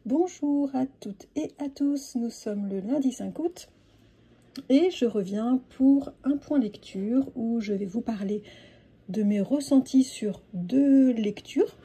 Bonjour à toutes et à tous, nous sommes le lundi 5 août et je reviens pour un point lecture où je vais vous parler de mes ressentis sur 2 lectures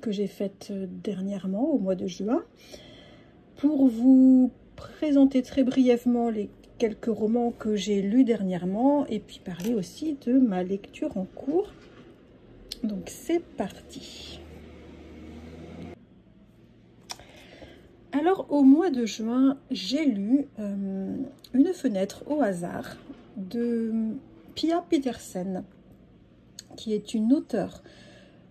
que j'ai faites dernièrement au mois de juin, pour vous présenter très brièvement les quelques romans que j'ai lus dernièrement et puis parler aussi de ma lecture en cours. Donc c'est parti. Alors, au mois de juin, j'ai lu Une fenêtre au hasard de Pia Petersen, qui est une auteure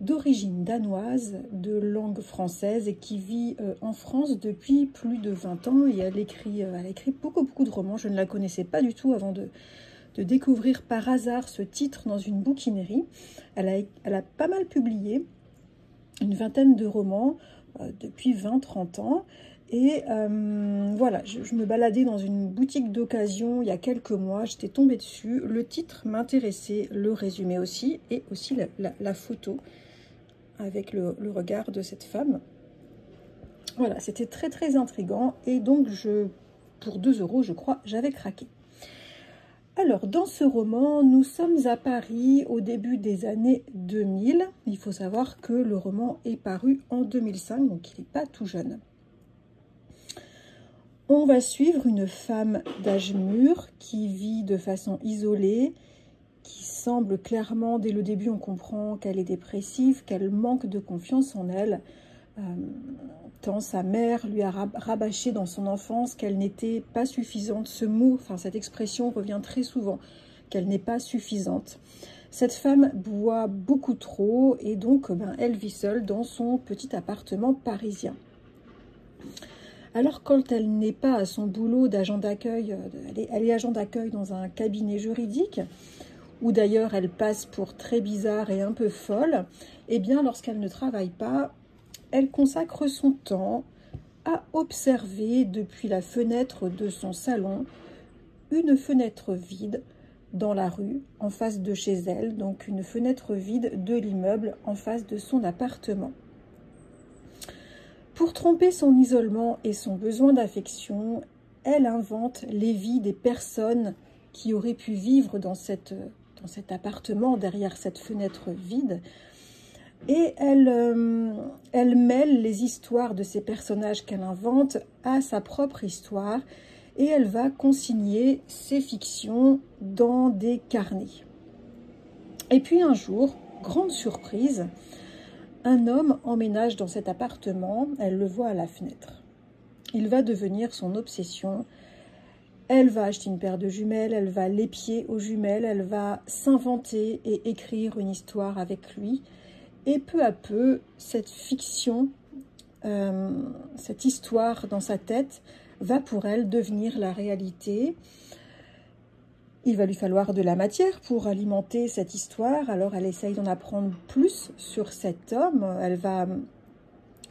d'origine danoise, de langue française et qui vit en France depuis plus de 20 ans. Et elle écrit beaucoup de romans. Je ne la connaissais pas du tout avant de découvrir par hasard ce titre dans une bouquinerie. Elle a pas mal publié, une vingtaine de romans depuis 20-30 ans. Et voilà, je me baladais dans une boutique d'occasion il y a quelques mois, j'étais tombée dessus, le titre m'intéressait, le résumé aussi, et aussi la photo avec le regard de cette femme. Voilà, c'était très intriguant, et donc pour 2 €, je crois, j'avais craqué. Alors, dans ce roman, nous sommes à Paris au début des années 2000. Il faut savoir que le roman est paru en 2005, donc il n'est pas tout jeune. On va suivre une femme d'âge mûr qui vit de façon isolée, qui semble clairement, dès le début, on comprend qu'elle est dépressive, qu'elle manque de confiance en elle, tant sa mère lui a rabâché dans son enfance qu'elle n'était pas suffisante. Ce mot, enfin cette expression revient très souvent, qu'elle n'est pas suffisante. Cette femme boit beaucoup trop et donc elle vit seule dans son petit appartement parisien. Alors, quand elle n'est pas à son boulot d'agent d'accueil, elle est agent d'accueil dans un cabinet juridique, où d'ailleurs elle passe pour très bizarre et un peu folle, et bien lorsqu'elle ne travaille pas, elle consacre son temps à observer depuis la fenêtre de son salon une fenêtre vide dans la rue en face de chez elle, donc une fenêtre vide de l'immeuble en face de son appartement. Pour tromper son isolement et son besoin d'affection, elle invente les vies des personnes qui auraient pu vivre dans cet appartement, derrière cette fenêtre vide. Et elle mêle les histoires de ces personnages qu'elle invente à sa propre histoire. Et elle va consigner ses fictions dans des carnets. Et puis un jour, grande surprise, un homme emménage dans cet appartement, elle le voit à la fenêtre. Il va devenir son obsession. Elle va acheter une paire de jumelles, elle va l'épier aux jumelles, elle va s'inventer et écrire une histoire avec lui. Et peu à peu, cette fiction, cette histoire dans sa tête, va pour elle devenir la réalité. Il va lui falloir de la matière pour alimenter cette histoire, alors elle essaye d'en apprendre plus sur cet homme. Elle va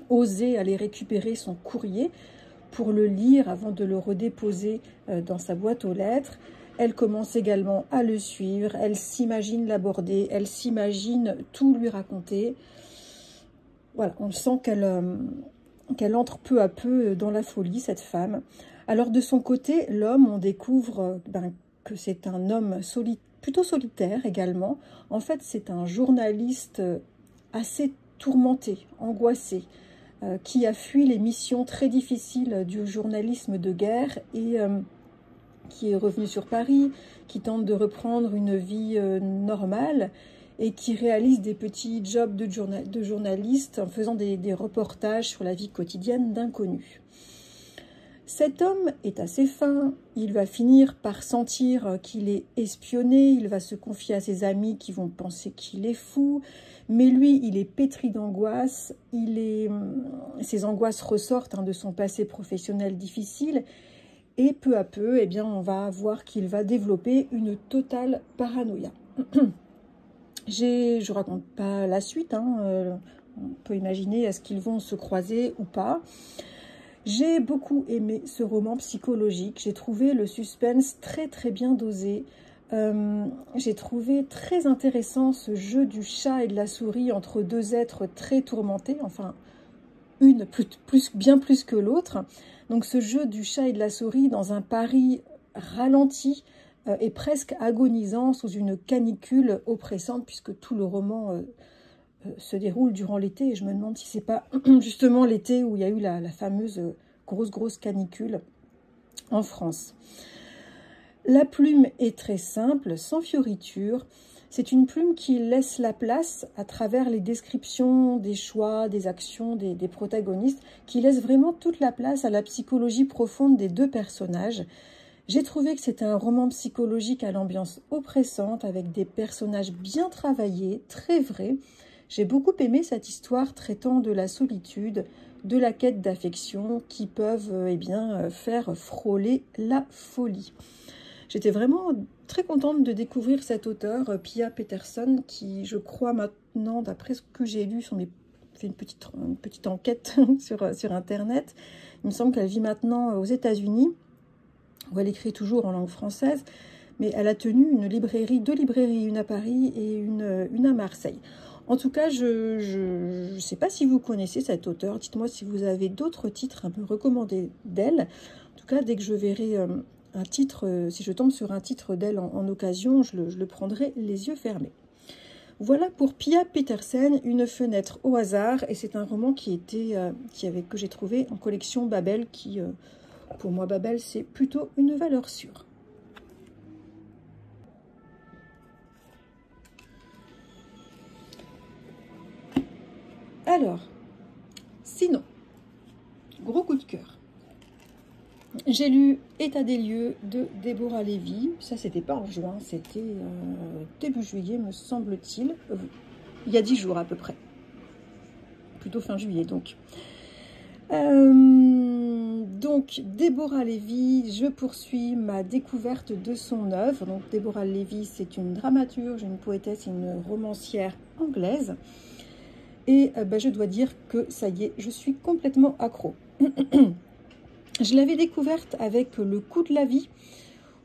oser aller récupérer son courrier pour le lire avant de le redéposer dans sa boîte aux lettres. Elle commence également à le suivre, elle s'imagine l'aborder, elle s'imagine tout lui raconter. Voilà, on sent qu'elle entre peu à peu dans la folie, cette femme. Alors de son côté, l'homme, on découvre que c'est un homme plutôt solitaire également. En fait, c'est un journaliste assez tourmenté, angoissé, qui a fui les missions très difficiles du journalisme de guerre et qui est revenu sur Paris, qui tente de reprendre une vie normale et qui réalise des petits jobs de journaliste en faisant des reportages sur la vie quotidienne d'inconnus. Cet homme est assez fin, il va finir par sentir qu'il est espionné, il va se confier à ses amis qui vont penser qu'il est fou, mais lui, il est pétri d'angoisse, ses angoisses ressortent de son passé professionnel difficile, et peu à peu, eh bien, on va voir qu'il va développer une totale paranoïa. Je ne raconte pas la suite, on peut imaginer est-ce qu'ils vont se croiser ou pas. J'ai beaucoup aimé ce roman psychologique, j'ai trouvé le suspense très très bien dosé, j'ai trouvé très intéressant ce jeu du chat et de la souris entre deux êtres très tourmentés, enfin une bien plus que l'autre. Donc ce jeu du chat et de la souris dans un Paris ralenti et presque agonisant sous une canicule oppressante puisque tout le roman se déroule durant l'été, et je me demande si c'est pas justement l'été où il y a eu la fameuse grosse canicule en France. La plume est très simple, sans fioriture. C'est une plume qui laisse la place à travers les descriptions des choix, des actions des protagonistes, qui laisse vraiment toute la place à la psychologie profonde des deux personnages. J'ai trouvé que c'était un roman psychologique à l'ambiance oppressante, avec des personnages bien travaillés, très vrais. J'ai beaucoup aimé cette histoire traitant de la solitude, de la quête d'affection qui peuvent faire frôler la folie. J'étais vraiment très contente de découvrir cet auteur, Pia Peterson, qui, je crois maintenant, d'après ce que j'ai lu, fait une petite enquête sur Internet. Il me semble qu'elle vit maintenant aux États-Unis, où elle écrit toujours en langue française, mais elle a tenu deux librairies, une à Paris et une à Marseille. En tout cas, je ne sais pas si vous connaissez cet auteur. Dites-moi si vous avez d'autres titres à me recommander d'elle. En tout cas, dès que je verrai un titre, si je tombe sur un titre d'elle en occasion, je le prendrai les yeux fermés. Voilà pour Pia Petersen, Une fenêtre au hasard. Et c'est un roman que j'ai trouvé en collection Babel, qui, pour moi, Babel, c'est plutôt une valeur sûre. Alors, sinon, gros coup de cœur. J'ai lu État des lieux de Déborah Lévy. Ça, c'était pas en juin, c'était début juillet, me semble-t-il. Il y a 10 jours à peu près. Plutôt fin juillet, donc. Donc, Déborah Lévy, je poursuis ma découverte de son œuvre. Donc, Déborah Lévy, c'est une dramaturge, une poétesse, une romancière anglaise. Et je dois dire que ça y est, je suis complètement accro. Je l'avais découverte avec Le Coût de la vie,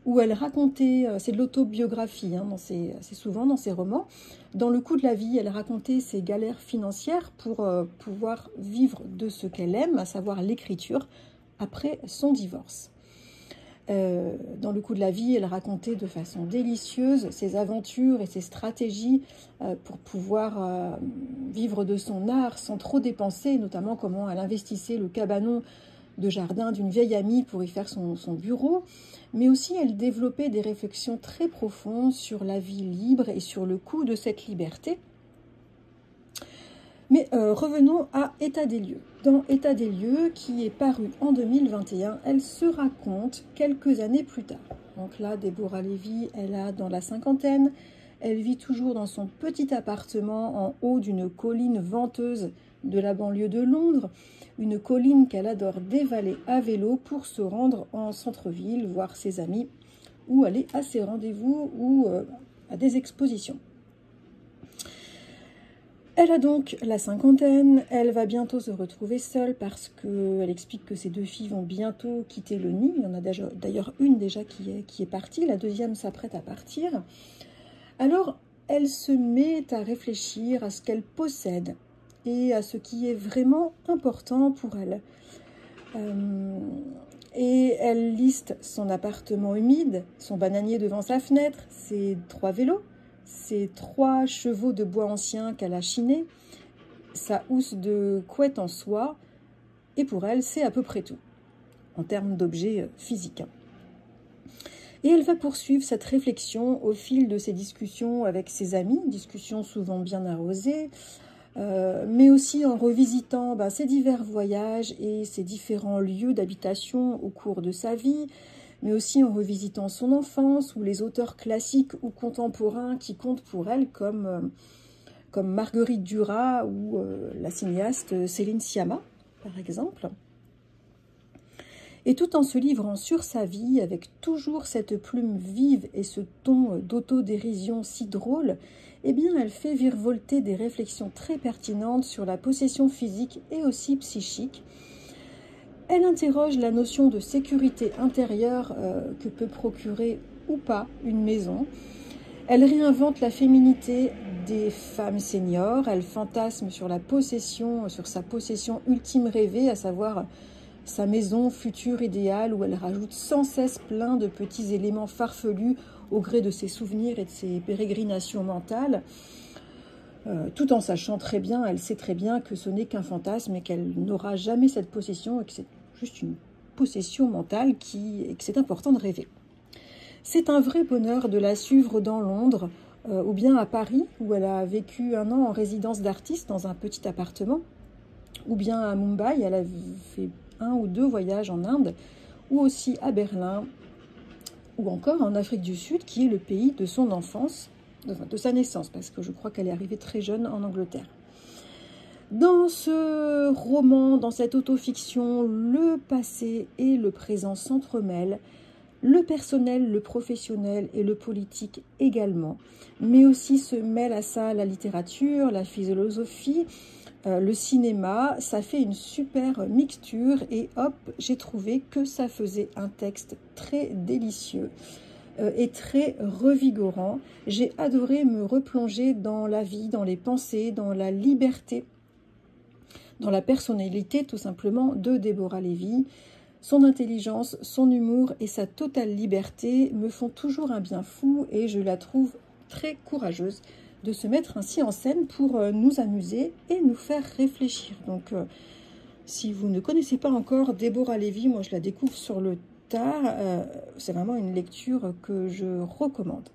où elle racontait, c'est de l'autobiographie, assez souvent dans ses romans. Dans Le Coût de la vie, elle racontait ses galères financières pour pouvoir vivre de ce qu'elle aime, à savoir l'écriture, après son divorce. Dans Le Coût de la vie, elle racontait de façon délicieuse ses aventures et ses stratégies pour pouvoir vivre de son art sans trop dépenser, notamment comment elle investissait le cabanon de jardin d'une vieille amie pour y faire son bureau, mais aussi elle développait des réflexions très profondes sur la vie libre et sur le coût de cette liberté. Mais revenons à État des lieux. Dans État des lieux, qui est paru en 2021, elle se raconte quelques années plus tard. Donc là, Déborah Lévy, elle a dans la cinquantaine, elle vit toujours dans son petit appartement en haut d'une colline venteuse de la banlieue de Londres, une colline qu'elle adore dévaler à vélo pour se rendre en centre-ville, voir ses amis, ou aller à ses rendez-vous ou à des expositions. Elle a donc la cinquantaine, elle va bientôt se retrouver seule parce qu'elle explique que ses deux filles vont bientôt quitter le nid. Il y en a d'ailleurs une déjà qui est partie, la deuxième s'apprête à partir. Alors, elle se met à réfléchir à ce qu'elle possède et à ce qui est vraiment important pour elle. Et elle liste son appartement humide, son bananier devant sa fenêtre, ses 3 vélos, ses 3 chevaux de bois anciens qu'elle a chinés, sa housse de couette en soie, et pour elle, c'est à peu près tout, en termes d'objets physiques. Et elle va poursuivre cette réflexion au fil de ses discussions avec ses amis, discussions souvent bien arrosées, mais aussi en revisitant ses divers voyages et ses différents lieux d'habitation au cours de sa vie, mais aussi en revisitant son enfance ou les auteurs classiques ou contemporains qui comptent pour elle, comme Marguerite Duras ou la cinéaste Céline Sciamma, par exemple. Et tout en se livrant sur sa vie, avec toujours cette plume vive et ce ton d'autodérision si drôle, eh bien, elle fait virevolter des réflexions très pertinentes sur la possession physique et aussi psychique. Elle interroge la notion de sécurité intérieure que peut procurer ou pas une maison. Elle réinvente la féminité des femmes seniors. Elle fantasme sur la possession, sur sa possession ultime rêvée, à savoir sa maison future idéale, où elle rajoute sans cesse plein de petits éléments farfelus au gré de ses souvenirs et de ses pérégrinations mentales, tout en sachant très bien, elle sait très bien que ce n'est qu'un fantasme et qu'elle n'aura jamais cette possession et que c'est juste une possession mentale et que c'est important de rêver. C'est un vrai bonheur de la suivre dans Londres ou bien à Paris, où elle a vécu 1 an en résidence d'artiste dans un petit appartement, ou bien à Mumbai, elle a fait 1 ou 2 voyages en Inde, ou aussi à Berlin, ou encore en Afrique du Sud, qui est le pays de son enfance, de sa naissance, parce que je crois qu'elle est arrivée très jeune en Angleterre. Dans ce roman, dans cette autofiction, le passé et le présent s'entremêlent, le personnel, le professionnel et le politique également, mais aussi se mêle à ça la littérature, la philosophie, le cinéma. Ça fait une super mixture et hop, j'ai trouvé que ça faisait un texte très délicieux et très revigorant. J'ai adoré me replonger dans la vie, dans les pensées, dans la liberté, dans la personnalité tout simplement de Déborah Lévy. Son intelligence, son humour et sa totale liberté me font toujours un bien fou et je la trouve très courageuse de se mettre ainsi en scène pour nous amuser et nous faire réfléchir. Donc, si vous ne connaissez pas encore Déborah Lévy, moi je la découvre sur le tard, c'est vraiment une lecture que je recommande.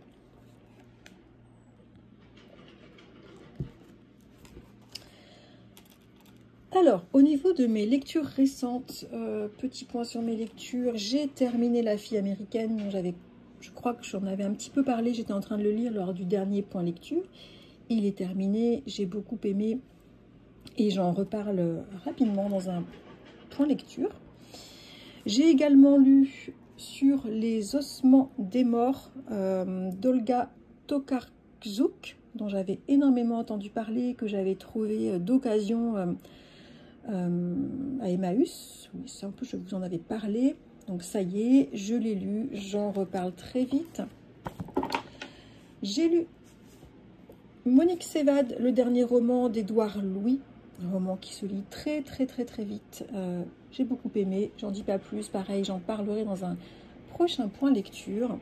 Alors, au niveau de mes lectures récentes, petit point sur mes lectures, j'ai terminé La fille américaine, je crois que j'en avais un petit peu parlé, j'étais en train de le lire lors du dernier point lecture. Il est terminé, j'ai beaucoup aimé et j'en reparle rapidement dans un point lecture. J'ai également lu Sur les ossements des morts d'Olga Tokarczuk, dont j'avais énormément entendu parler, que j'avais trouvé d'occasion à Emmaüs. Oui, ça un peu, je vous en avais parlé. Donc ça y est, je l'ai lu, j'en reparle très vite. J'ai lu Monique s'évade, le dernier roman d'Édouard Louis, un roman qui se lit très vite. J'ai beaucoup aimé, j'en dis pas plus, pareil, j'en parlerai dans un prochain point lecture.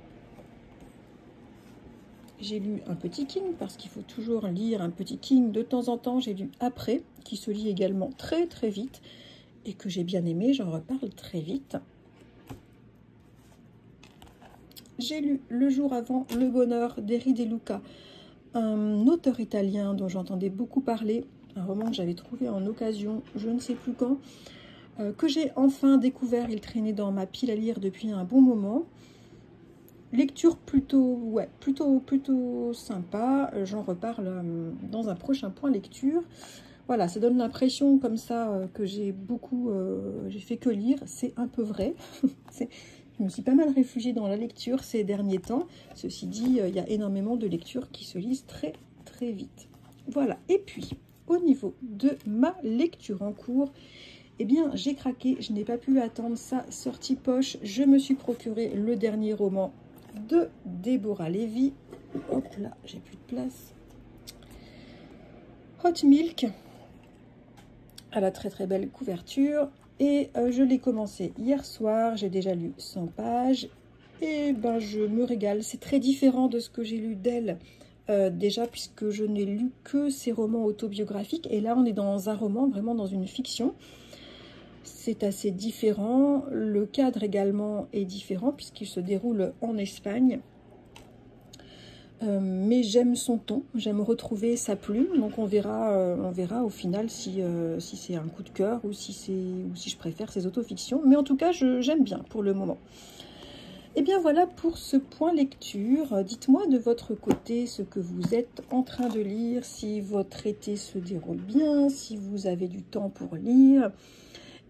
J'ai lu un petit King, parce qu'il faut toujours lire un petit King de temps en temps. J'ai lu Après, qui se lit également très vite, et que j'ai bien aimé, j'en reparle très vite. J'ai lu Le jour avant, Le bonheur d'Eri De Luca, un auteur italien dont j'entendais beaucoup parler, un roman que j'avais trouvé en occasion, je ne sais plus quand, que j'ai enfin découvert. Il traînait dans ma pile à lire depuis un bon moment. Lecture plutôt sympa, j'en reparle dans un prochain point lecture. Voilà, ça donne l'impression comme ça que j'ai fait que lire, c'est un peu vrai. Je me suis pas mal réfugiée dans la lecture ces derniers temps. Ceci dit, il y a énormément de lectures qui se lisent très vite. Voilà, et puis au niveau de ma lecture en cours, eh bien j'ai craqué, je n'ai pas pu attendre sa sortie poche. Je me suis procuré le dernier roman de Déborah Lévy. Hop là, j'ai plus de place. Hot Milk, à la très belle couverture. Et je l'ai commencé hier soir, j'ai déjà lu 100 pages. Et ben je me régale, c'est très différent de ce que j'ai lu d'elle. Déjà, puisque je n'ai lu que ses romans autobiographiques. Et là, on est dans un roman, vraiment dans une fiction. C'est assez différent. Le cadre également est différent puisqu'il se déroule en Espagne. Mais j'aime son ton, j'aime retrouver sa plume, donc on verra au final si c'est un coup de cœur ou si je préfère ces autofictions. Mais en tout cas, j'aime bien pour le moment. Et bien voilà pour ce point lecture. Dites-moi de votre côté ce que vous êtes en train de lire, si votre été se déroule bien, si vous avez du temps pour lire.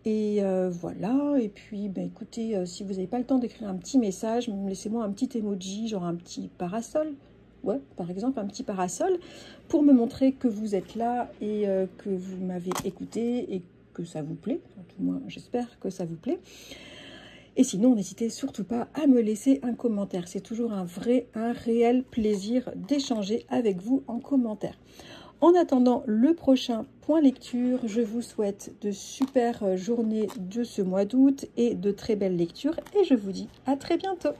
Et voilà, et puis ben, écoutez, si vous n'avez pas le temps d'écrire un petit message, laissez-moi un petit emoji, genre un petit parasol. Ouais, par exemple, un petit parasol, pour me montrer que vous êtes là et que vous m'avez écouté et que ça vous plaît. En tout moins, j'espère que ça vous plaît. Et sinon, n'hésitez surtout pas à me laisser un commentaire. C'est toujours un réel plaisir d'échanger avec vous en commentaire. En attendant le prochain point lecture, je vous souhaite de super journées de ce mois d'août et de très belles lectures. Et je vous dis à très bientôt.